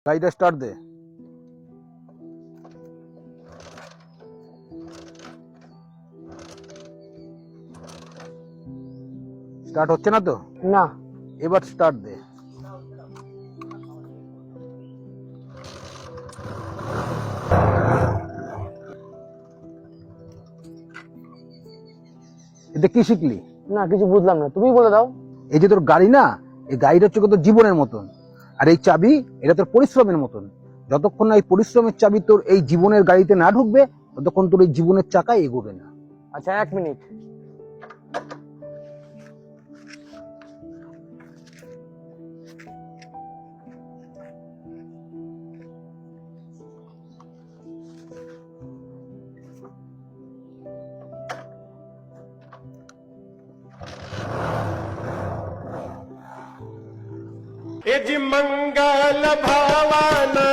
গাড়িটা স্টার্ট দে। স্টার্ট হচ্ছে না তো? না। এবার স্টার্ট দে। এতে কি শিখলি? না, কিছু বুঝলাম না, তুমি বলে দাও। এই যে তোর গাড়ি না, এই গাড়িটা হচ্ছে তোর জীবনের মতন, আর এই চাবি এটা তোর পরিশ্রমের মতন। যতক্ষণ না এই পরিশ্রমের চাবি তোর এই জীবনের গাড়িতে না ঢুকবে, ততক্ষণ তোর এই জীবনের চাকায় এগোবে না। আচ্ছা, 1 মিনিট। मंगल भावाना